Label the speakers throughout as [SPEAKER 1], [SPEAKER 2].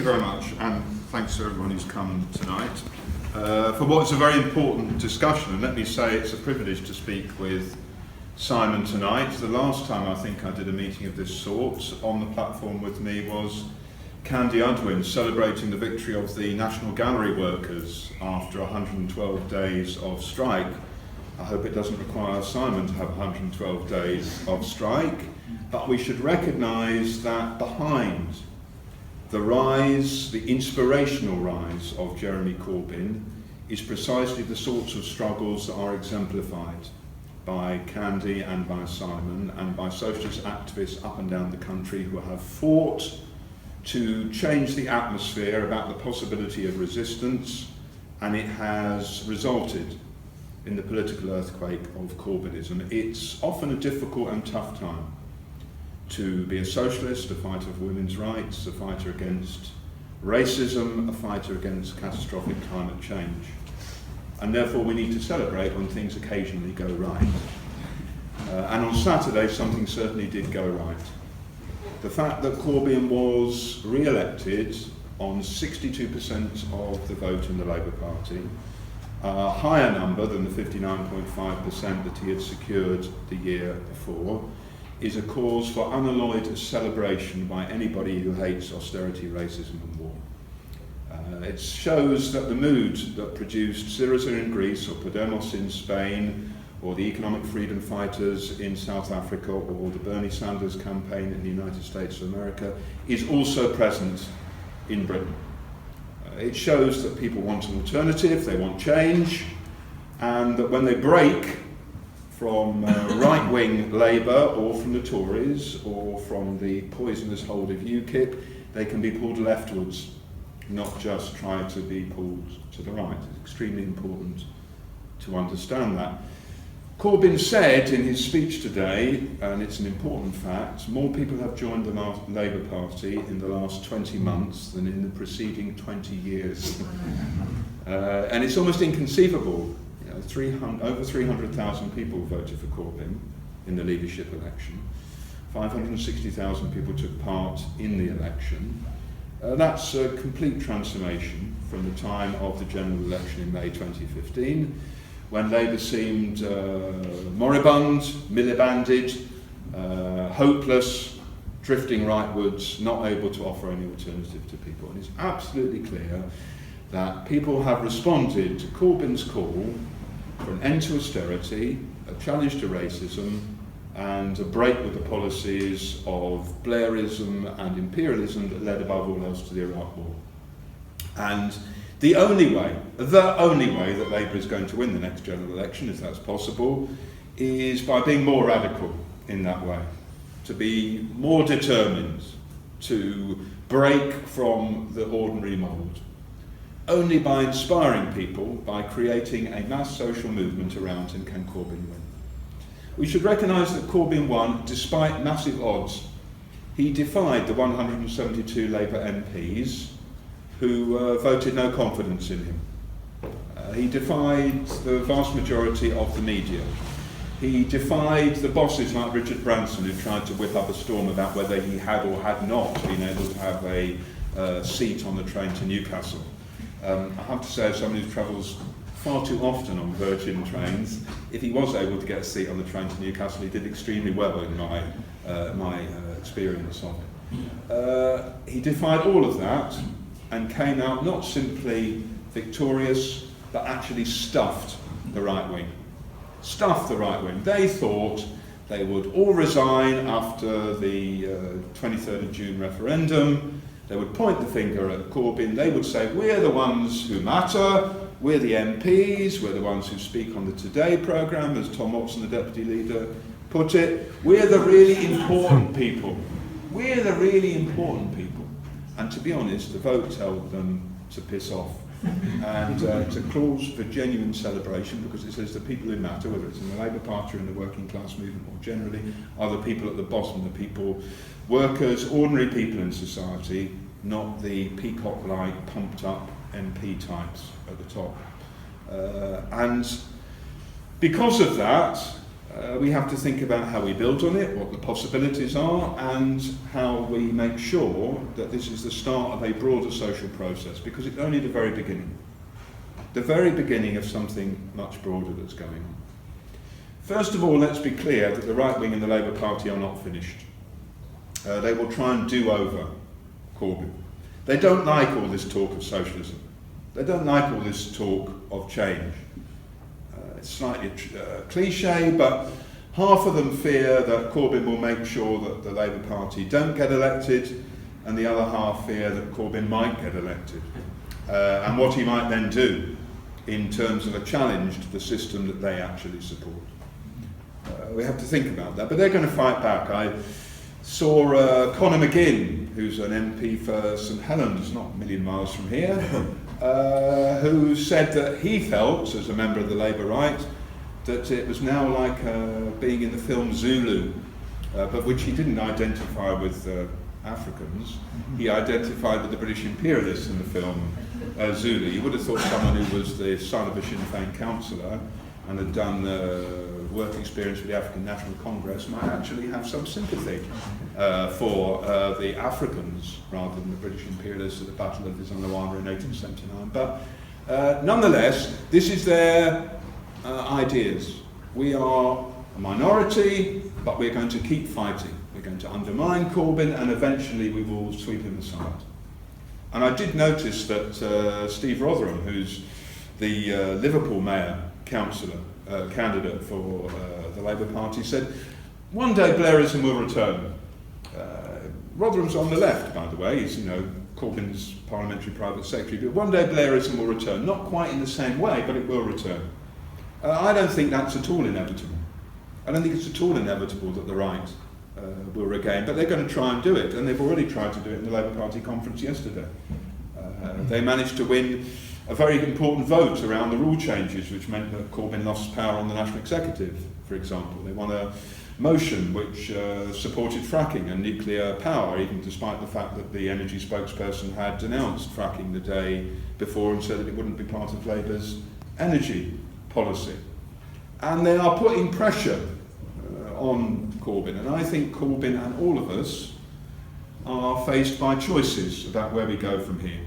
[SPEAKER 1] very much, and thanks to everyone who's come tonight for what is a very important discussion. And let me say it's a privilege to speak with Simon tonight. The last time I think I did a meeting of this sort on the platform with me was Candy Udwin celebrating the victory of the National Gallery workers after 112 days of strike. I hope it doesn't require Simon to have 112 days of strike, but we should recognise that behind the rise, the inspirational rise of Jeremy Corbyn is precisely the sorts of struggles that are exemplified by Candy and by Simon and by socialist activists up and down the country who have fought to change the atmosphere about the possibility of resistance, and it has resulted in the political earthquake of Corbynism. It's often a difficult and tough time to be a socialist, a fighter for women's rights, a fighter against racism, a fighter against catastrophic climate change. And therefore we need to celebrate when things occasionally go right. And on Saturday something certainly did go right. The fact that Corbyn was re-elected on 62% of the vote in the Labour Party, a higher number than the 59.5% that he had secured the year before, is a cause for unalloyed celebration by anybody who hates austerity, racism and war. It shows that the mood that produced Syriza in Greece or Podemos in Spain or the economic freedom fighters in South Africa or the Bernie Sanders campaign in the United States of America is also present in Britain. It shows that people want an alternative, they want change, and that when they break from right-wing Labour or from the Tories or from the poisonous hold of UKIP, they can be pulled leftwards, not just try to be pulled to the right. It's extremely important to understand that. Corbyn said in his speech today, and it's an important fact, more people have joined the Labour Party in the last 20 months than in the preceding 20 years. And it's almost inconceivable. Over 300,000 people voted for Corbyn in the leadership election. 560,000 people took part in the election. That's a complete transformation from the time of the general election in May 2015, when Labour seemed moribund, millibanded, hopeless, drifting rightwards, not able to offer any alternative to people. And it's absolutely clear that people have responded to Corbyn's call for an end to austerity, a challenge to racism, and a break with the policies of Blairism and imperialism that led above all else to the Iraq War. And the only way that Labour is going to win the next general election, if that's possible, is by being more radical in that way, to be more determined, to break from the ordinary mould. Only by inspiring people, by creating a mass social movement around him, can Corbyn win. We should recognise that Corbyn won despite massive odds. He defied the 172 Labour MPs who voted no confidence in him. He defied the vast majority of the media. He defied the bosses like Richard Branson, who tried to whip up a storm about whether he had or had not been able to have a seat on the train to Newcastle. I have to say, as someone who travels far too often on Virgin trains, if he was able to get a seat on the train to Newcastle, he did extremely well in my experience of it. He defied all of that and came out not simply victorious, but actually stuffed the right wing. Stuffed the right wing. They thought they would all resign after the 23rd of June referendum. They would point the finger at Corbyn. They would say, we're the ones who matter, we're the MPs, we're the ones who speak on the Today programme, as Tom Watson, the Deputy Leader, put it. We're the really important people. We're the really important people. And to be honest, the vote told them to piss off. And it's a clause for genuine celebration, because it says the people who matter, whether it's in the Labour Party or in the working class movement more generally, are the people at the bottom, the people, workers, ordinary people in society, not the peacock-like, pumped-up MP types at the top. And because of that, We have to think about how we build on it, what the possibilities are, and how we make sure that this is the start of a broader social process, because it's only the very beginning of something much broader that's going on. First of all, let's be clear that the right wing and the Labour Party are not finished. They will try and do over Corbyn. They don't like all this talk of socialism. They don't like all this talk of change. It's slightly cliche, but half of them fear that Corbyn will make sure that the Labour Party don't get elected, and the other half fear that Corbyn might get elected, and what he might then do in terms of a challenge to the system that they actually support. We have to think about that, but they're going to fight back. I saw Conor McGinn, who's an MP for St Helens, not a million miles from here, who said that he felt, as a member of the Labour right, that it was now like being in the film Zulu, but which he didn't identify with Africans. He identified with the British imperialists in the film Zulu. You would have thought someone who was the son of a Sinn Féin councillor and had done work experience with the African National Congress might actually have some sympathy for the Africans rather than the British imperialists at the Battle of Isandlwana in 1879. But nonetheless, this is their ideas. We are a minority, but we're going to keep fighting. We're going to undermine Corbyn, and eventually we will sweep him aside. And I did notice that Steve Rotherham, who's the Liverpool mayor councillor, candidate for the Labour Party, said, one day Blairism will return. Rotherham's on the left, by the way. He's, Corbyn's parliamentary private secretary. But one day Blairism will return. Not quite in the same way, but it will return. I don't think that's at all inevitable. I don't think it's at all inevitable that the right will regain, but they're going to try and do it, and they've already tried to do it in the Labour Party conference yesterday. They managed to win a very important vote around the rule changes, which meant that Corbyn lost power on the National Executive, for example. They won a motion which supported fracking and nuclear power, even despite the fact that the energy spokesperson had denounced fracking the day before and said that it wouldn't be part of Labour's energy policy. And they are putting pressure on Corbyn, and I think Corbyn and all of us are faced by choices about where we go from here.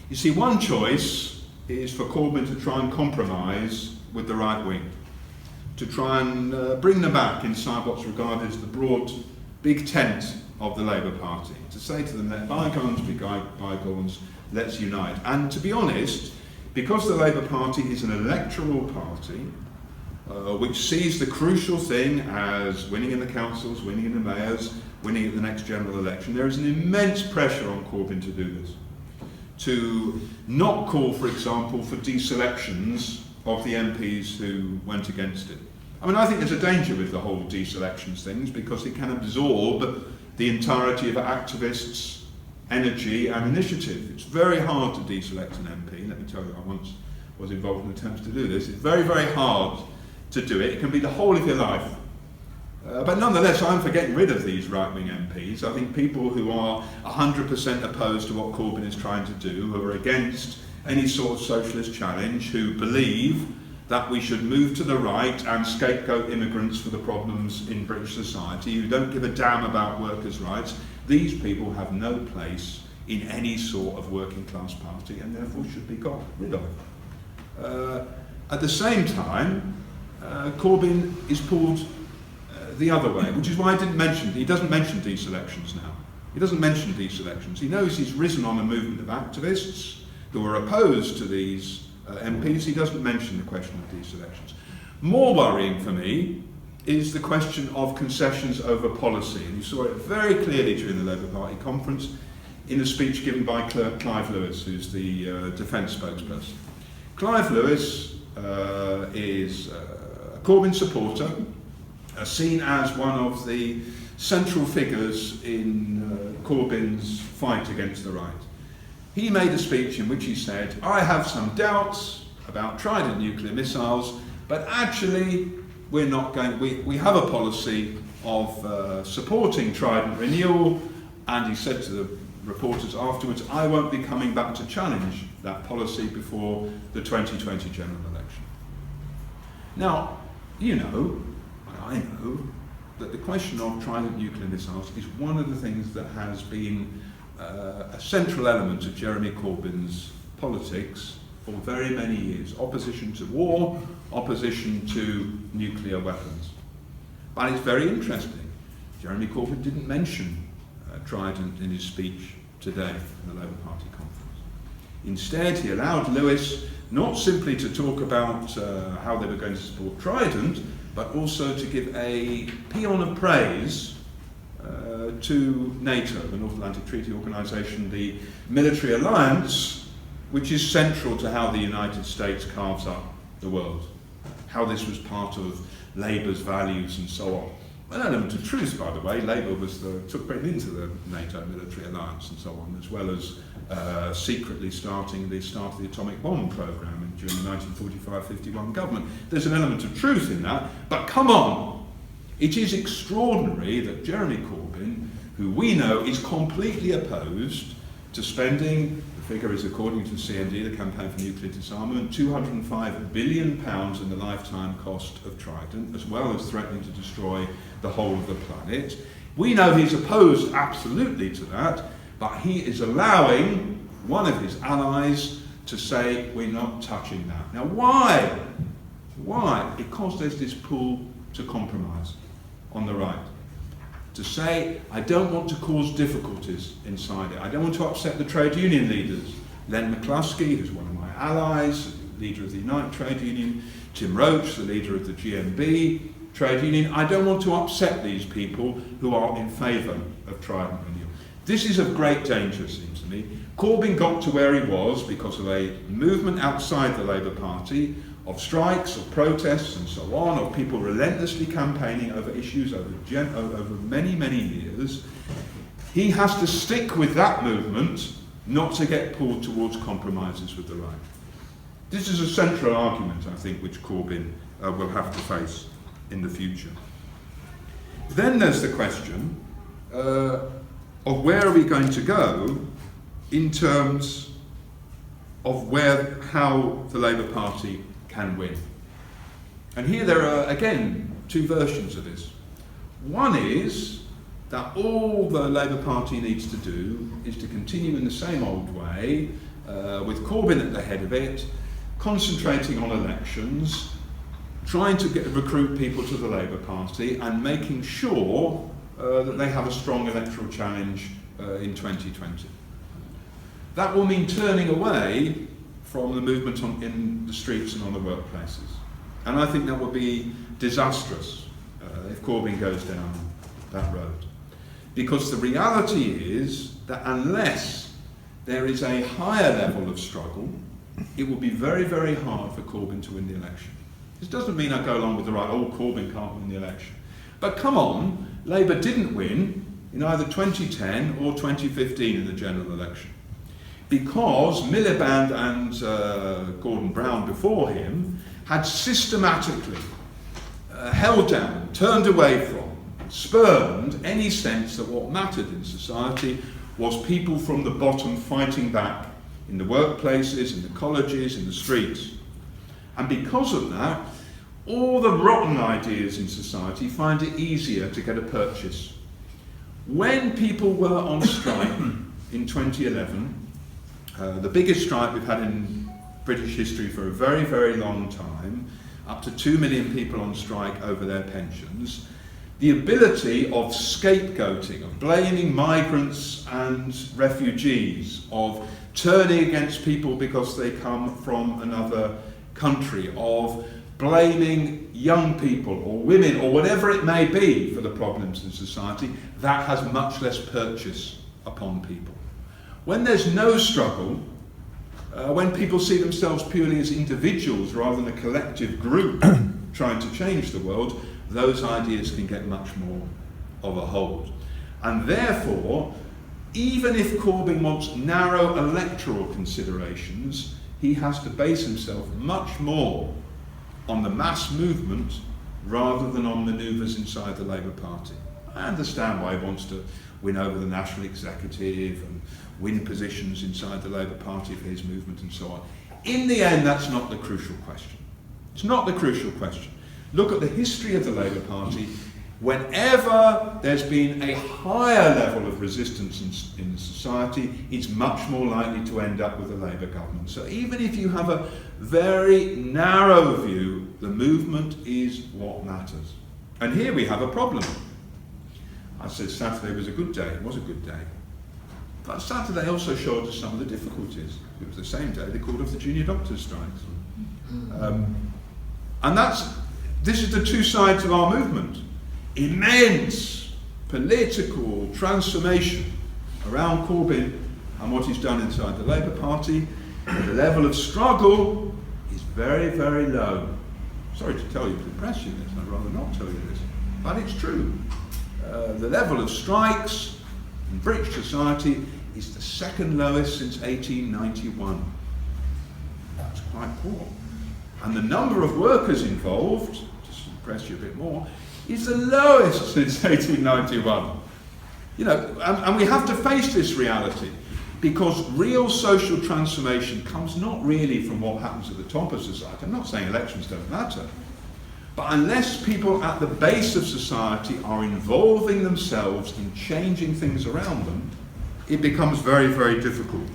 [SPEAKER 1] You see, one choice is for Corbyn to try and compromise with the right wing, to try and bring them back inside what's regarded as the broad, big tent of the Labour Party, to say to them, let bygones be bygones, let's unite. And to be honest, because the Labour Party is an electoral party, which sees the crucial thing as winning in the councils, winning in the mayors, winning at the next general election, there is an immense pressure on Corbyn to do this. To not call, for example, for deselections of the MPs who went against it. I mean, I think there's a danger with the whole deselections things, because it can absorb the entirety of activists' energy and initiative. It's very hard to deselect an MP. Let me tell you, I once was involved in attempts to do this. It's very, very hard to do it. It can be the whole of your life. But nonetheless, I'm for getting rid of these right-wing MPs. I think people who are 100% opposed to what Corbyn is trying to do, who are against any sort of socialist challenge, who believe that we should move to the right and scapegoat immigrants for the problems in British society, who don't give a damn about workers' rights, these people have no place in any sort of working class party, and therefore should be got rid of. At the same time, Corbyn is pulled the other way, which is why he doesn't mention deselections now. He doesn't mention deselections. He knows he's risen on a movement of activists who are opposed to these MPs. He doesn't mention the question of deselections. More worrying for me is the question of concessions over policy. And you saw it very clearly during the Labour Party conference in a speech given by Clive Lewis, who's the defence spokesperson. Clive Lewis is a Corbyn supporter, seen as one of the central figures in Corbyn's fight against the right. He made a speech in which he said, I have some doubts about Trident nuclear missiles, but actually we have a policy of supporting Trident renewal, and he said to the reporters afterwards, I won't be coming back to challenge that policy before the 2020 general election. Now, I know that the question of Trident nuclear missiles is one of the things that has been a central element of Jeremy Corbyn's politics for very many years. Opposition to war, opposition to nuclear weapons. But it's very interesting. Jeremy Corbyn didn't mention Trident in his speech today in the Labour Party conference. Instead, he allowed Lewis not simply to talk about how they were going to support Trident, but also to give a paean of praise to NATO, the North Atlantic Treaty Organisation, the military alliance, which is central to how the United States carves up the world, how this was part of Labour's values and so on. An element of truth, by the way. Labour took Britain into the NATO military alliance and so on, as well as secretly starting the start of the atomic bomb programme during the 1945-51 government. There's an element of truth in that, but come on! It is extraordinary that Jeremy Corbyn, who we know is completely opposed to spending, the figure is according to the CND, the Campaign for Nuclear Disarmament, £205 billion in the lifetime cost of Trident, as well as threatening to destroy the whole of the planet. We know he's opposed absolutely to that, but he is allowing one of his allies to say, we're not touching that. Now why? Why? Because there's this pull to compromise on the right. To say, I don't want to cause difficulties inside it. I don't want to upset the trade union leaders. Len McCluskey, who's one of my allies, leader of the Unite Trade Union, Tim Roach, the leader of the GMB trade union. I don't want to upset these people who are in favour of Trident renewal. This is of great danger, it seems to me. Corbyn got to where he was because of a movement outside the Labour Party of strikes, of protests and so on, of people relentlessly campaigning over issues over many, many years. He has to stick with that movement, not to get pulled towards compromises with the right. This is a central argument, I think, which Corbyn will have to face in the future. Then there's the question of where are we going to go in terms of how the Labour Party can win. And here there are, again, two versions of this. One is that all the Labour Party needs to do is to continue in the same old way, with Corbyn at the head of it, concentrating on elections, trying to recruit people to the Labour Party and making sure that they have a strong electoral challenge in 2020. That will mean turning away from the movement in the streets and on the workplaces. And I think that would be disastrous if Corbyn goes down that road. Because the reality is that unless there is a higher level of struggle, it will be very, very hard for Corbyn to win the election. This doesn't mean I go along with the right, Corbyn can't win the election. But come on, Labour didn't win in either 2010 or 2015 in the general election. Because Miliband and Gordon Brown before him had systematically held down, turned away from, spurned any sense that what mattered in society was people from the bottom fighting back in the workplaces, in the colleges, in the streets. And because of that, all the rotten ideas in society find it easier to get a purchase. When people were on strike in 2011, the biggest strike we've had in British history for a very, very long time, up to 2 million people on strike over their pensions, the ability of scapegoating, of blaming migrants and refugees, of turning against people because they come from another country, of blaming young people or women or whatever it may be for the problems in society, that has much less purchase upon people. When there's no struggle, when people see themselves purely as individuals rather than a collective group trying to change the world, those ideas can get much more of a hold. And therefore, even if Corbyn wants narrow electoral considerations, he has to base himself much more on the mass movement rather than on manoeuvres inside the Labour Party. I understand why he wants to win over the National Executive and win positions inside the Labour Party for his movement and so on. In the end, that's not the crucial question. It's not the crucial question. look at the history of the Labour Party, whenever there's been a higher level of resistance in society, it's much more likely to end up with a Labour government. So even if you have a very narrow view, the movement is what matters. And here we have a problem. I said Saturday was a good day. It was a good day. But Saturday also showed us some of the difficulties. It was the same day they called off the junior doctors' strikes. And this is the two sides of our movement. Immense political transformation around Corbyn and what he's done inside the Labour Party. And the level of struggle is very, very low. Sorry to tell you, to impress you this, I'd rather not tell you this, but it's true. The level of strikes in British society is the second lowest since 1891. That's quite poor. And the number of workers involved, just to impress you a bit more, is the lowest since 1891. You know, and we have to face this reality, because real social transformation comes not really from what happens at the top of society. I'm not saying elections don't matter, but unless people at the base of society are involving themselves in changing things around them, it becomes very, very difficult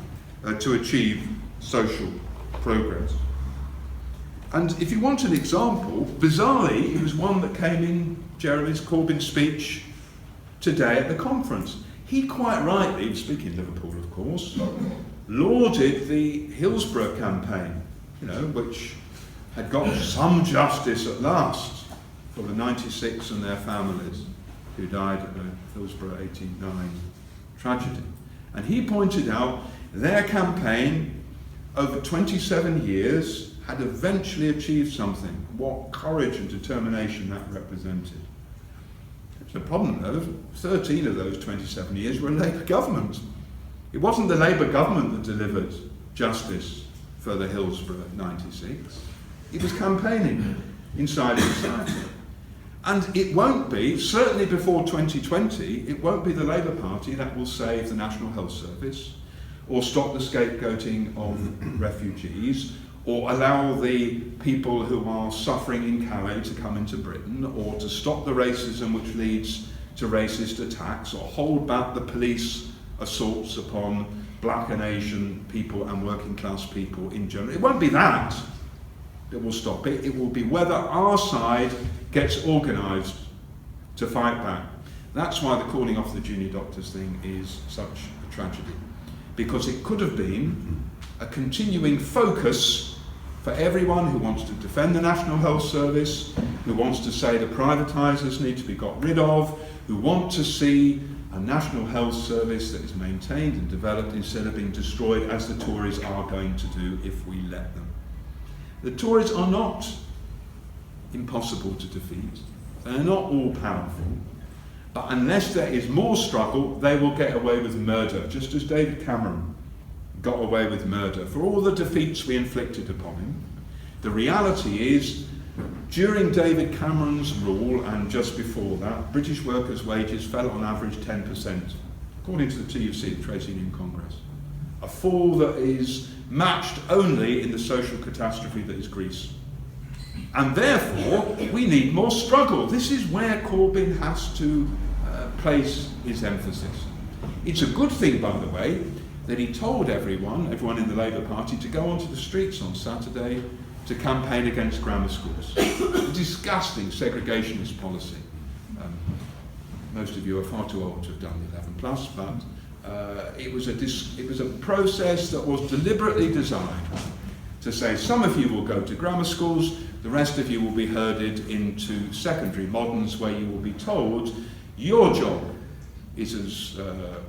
[SPEAKER 1] to achieve social progress. And if you want an example, bizarrely, it was one that came in Jeremy Corbyn's speech today at the conference. He quite rightly, speaking Liverpool of course, lauded the Hillsborough campaign, which had got some justice at last for the 96 and their families who died at the Hillsborough 1809 tragedy. And he pointed out their campaign over 27 years had eventually achieved something. What courage and determination that represented. The problem though, 13 of those 27 years were a Labour government. It wasn't the Labour government that delivered justice for the Hillsborough 96. It was campaigning inside society. And it won't be, certainly before 2020, it won't be the Labour Party that will save the National Health Service, or stop the scapegoating of refugees, or allow the people who are suffering in Calais to come into Britain, or to stop the racism which leads to racist attacks, or hold back the police assaults upon black and Asian people and working class people in Germany. It won't be that will stop it. It will be whether our side gets organised to fight back. That's why the calling off the junior doctors thing is such a tragedy, because it could have been a continuing focus for everyone who wants to defend the National Health Service, who wants to say the privatisers need to be got rid of, who want to see a National Health Service that is maintained and developed instead of being destroyed, as the Tories are going to do if we let them. The Tories are not impossible to defeat. They're not all powerful. But unless there is more struggle, they will get away with murder, just as David Cameron got away with murder for all the defeats we inflicted upon him. The reality is, during David Cameron's rule and just before that, British workers' wages fell on average 10%, according to the TUC, the Trade Union Congress. A fall that is matched only in the social catastrophe that is Greece. And therefore, we need more struggle. This is where Corbyn has to place his emphasis. It's a good thing, by the way, that he told everyone in the Labour Party, to go onto the streets on Saturday to campaign against grammar schools. A disgusting segregationist policy. Most of you are far too old to have done the 11 plus, but it was a process that was deliberately designed to say some of you will go to grammar schools, the rest of you will be herded into secondary moderns, where you will be told your job is as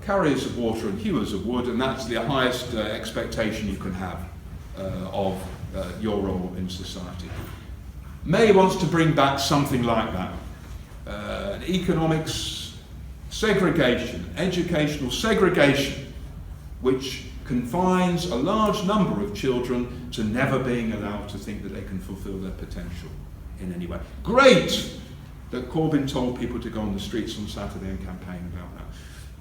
[SPEAKER 1] carriers of water and hewers of wood, and that's the highest expectation you can have of your role in society. May wants to bring back something like that. Economics segregation, educational segregation, which confines a large number of children to never being allowed to think that they can fulfil their potential in any way. Great that Corbyn told people to go on the streets on Saturday and campaign about that.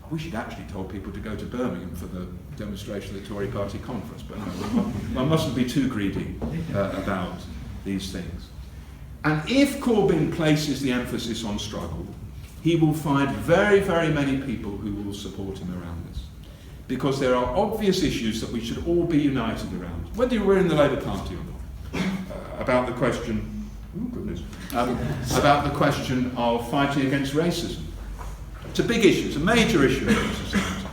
[SPEAKER 1] I wish he'd actually told people to go to Birmingham for the demonstration of the Tory party conference, but no, one mustn't be too greedy about these things. And if Corbyn places the emphasis on struggle, he will find very, very many people who will support him around this. Because there are obvious issues that we should all be united around, whether we're in the Labour Party or not, about the question, about the question of fighting against racism. It's a big issue, it's a major issue in our society.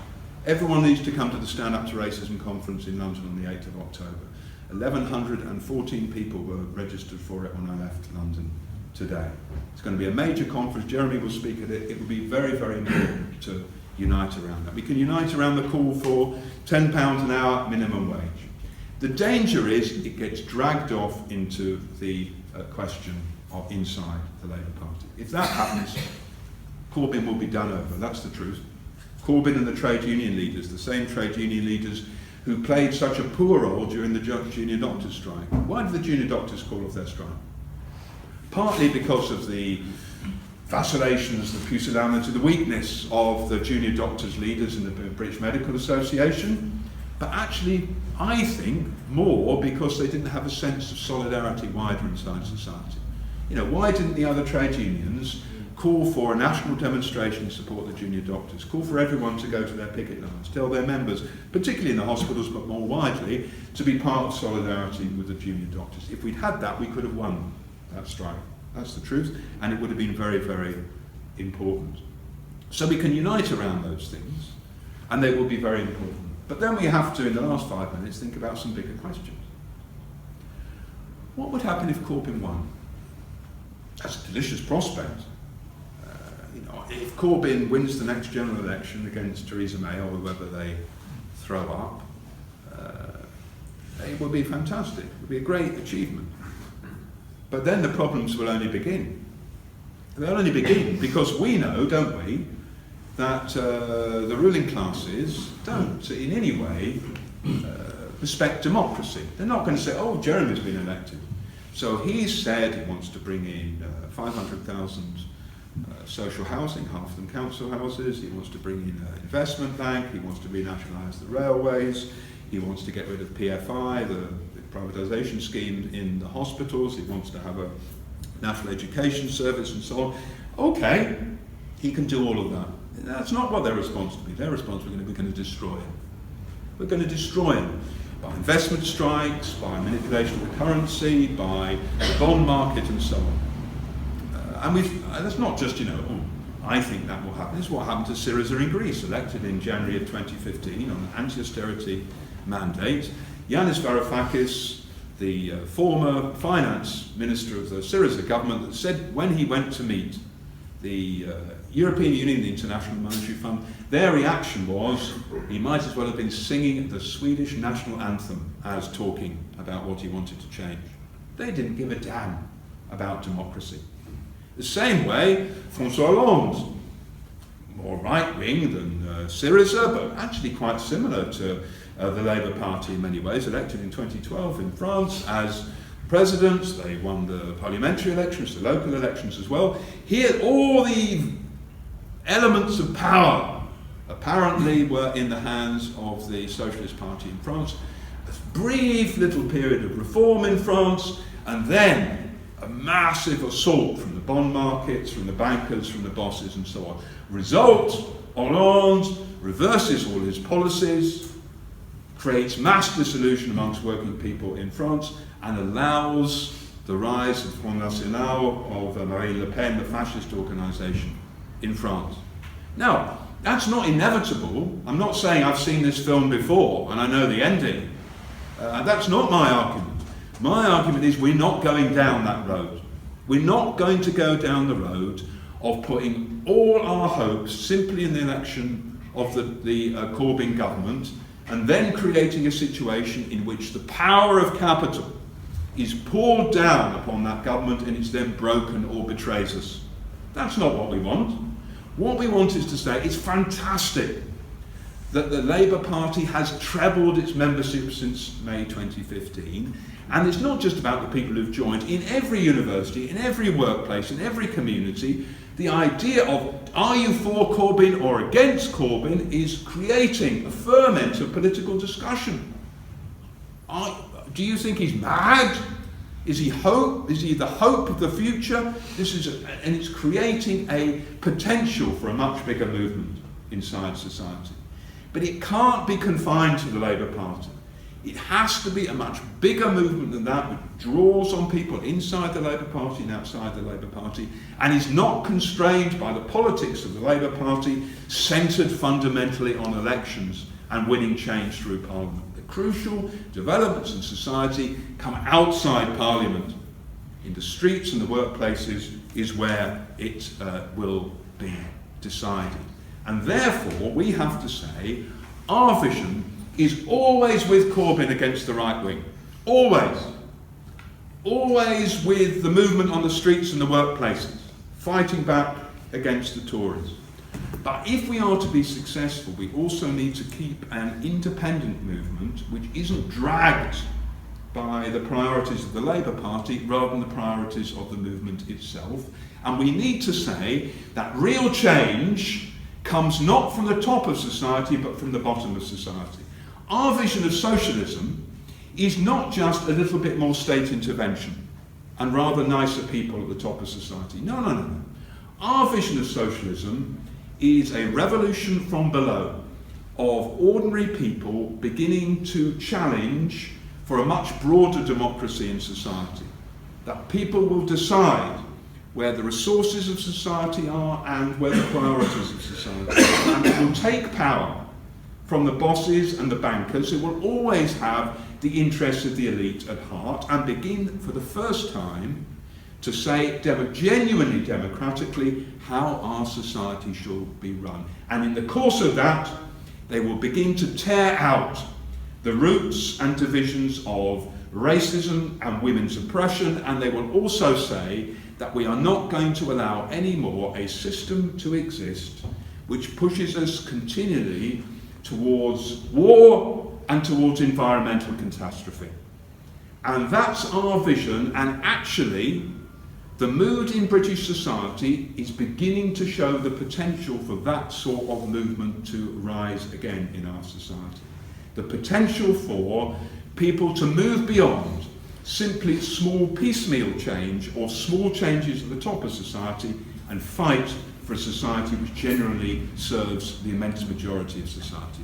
[SPEAKER 1] Everyone needs to come to the Stand Up to Racism conference in London on the 8th of October. 1,114 people were registered for it when I left London today. It's going to be a major conference. Jeremy will speak at it. It will be very, very important to unite around that. We can unite around the call for £10 an hour minimum wage. The danger is it gets dragged off into the question of inside the Labour Party. If that happens, Corbyn will be done over. That's the truth. Corbyn and the trade union leaders, the same trade union leaders who played such a poor role during the junior doctors' strike. Why did the junior doctors call off their strike? Partly because of the vacillations, the pusillanimity, the weakness of the junior doctors' leaders in the British Medical Association, but actually, I think, more because they didn't have a sense of solidarity wider inside society. You know, why didn't the other trade unions call for a national demonstration to support the junior doctors, call for everyone to go to their picket lines, tell their members, particularly in the hospitals but more widely, to be part of solidarity with the junior doctors? If we'd had that, we could have won that strike. That's the truth, and it would have been very, very important. So we can unite around those things, and they will be very important. But then we have to, in the last 5 minutes, think about some bigger questions. What would happen if Corbyn won? That's a delicious prospect. If Corbyn wins the next general election against Theresa May, or whoever they throw up, it will be fantastic. It will be a great achievement. But then the problems will only begin. They'll only begin because we know, don't we, that the ruling classes don't in any way respect democracy. They're not going to say, oh, Jeremy's been elected. So he's said he wants to bring in 500,000 social housing, half of them council houses. He wants to bring in an investment bank. He wants to renationalise the railways. He wants to get rid of PFI, the privatisation scheme in the hospitals. He wants to have a national education service and so on. Okay, he can do all of that. That's not what their response will be. Their response, we're going to destroy him. We're going to destroy him by investment strikes, by manipulation of the currency, by the bond market and so on. And that's not just, I think that will happen. This is what happened to Syriza in Greece, elected in January of 2015 on an anti-austerity mandate. Yanis Varoufakis, the former finance minister of the Syriza government, that said when he went to meet the European Union, the International Monetary Fund, their reaction was he might as well have been singing the Swedish national anthem as talking about what he wanted to change. They didn't give a damn about democracy. The same way, François Hollande, more right-wing than Syriza, but actually quite similar to the Labour Party in many ways, elected in 2012 in France as president. They won the parliamentary elections, the local elections as well. Here, all the elements of power apparently were in the hands of the Socialist Party in France. A brief little period of reform in France, and then a massive assault from the bond markets, from the bankers, from the bosses and so on. Result, Hollande reverses all his policies, creates mass disillusion amongst working people in France, and allows the rise of the Front National, of Marine Le Pen, the fascist organisation in France. Now, that's not inevitable. I'm not saying I've seen this film before and I know the ending. That's not my argument. My argument is we're not going down that road. We're not going to go down the road of putting all our hopes simply in the election of the Corbyn government and then creating a situation in which the power of capital is poured down upon that government and it's then broken or betrays us. That's not what we want. What we want is to say it's fantastic that the Labour Party has trebled its membership since May 2015. And it's not just about the people who've joined. In every university, in every workplace, in every community, the idea of are you for Corbyn or against Corbyn is creating a ferment of political discussion. Do you think he's mad? Is he the hope of the future? And it's creating a potential for a much bigger movement inside society. But it can't be confined to the Labour Party. It has to be a much bigger movement than that, which draws on people inside the Labour Party and outside the Labour Party, and is not constrained by the politics of the Labour Party, centred fundamentally on elections and winning change through Parliament. The crucial developments in society come outside Parliament. In the streets and the workplaces is where it will be decided. And therefore, we have to say, our vision is always with Corbyn against the right wing. Always. Always with the movement on the streets and the workplaces, fighting back against the Tories. But if we are to be successful, we also need to keep an independent movement which isn't dragged by the priorities of the Labour Party rather than the priorities of the movement itself. And we need to say that real change comes not from the top of society but from the bottom of society. Our vision of socialism is not just a little bit more state intervention and rather nicer people at the top of society. No. Our vision of socialism is a revolution from below of ordinary people beginning to challenge for a much broader democracy in society. That people will decide where the resources of society are and where the priorities of society are. And it will take power from the bosses and the bankers who will always have the interests of the elite at heart and begin for the first time to say genuinely democratically how our society should be run. And in the course of that, they will begin to tear out the roots and divisions of racism and women's oppression, and they will also say that we are not going to allow anymore a system to exist which pushes us continually towards war and towards environmental catastrophe. And that's our vision, and actually the mood in British society is beginning to show the potential for that sort of movement to rise again in our society. The potential for people to move beyond simply small piecemeal change or small changes at the top of society and fight for a society which generally serves the immense majority of society.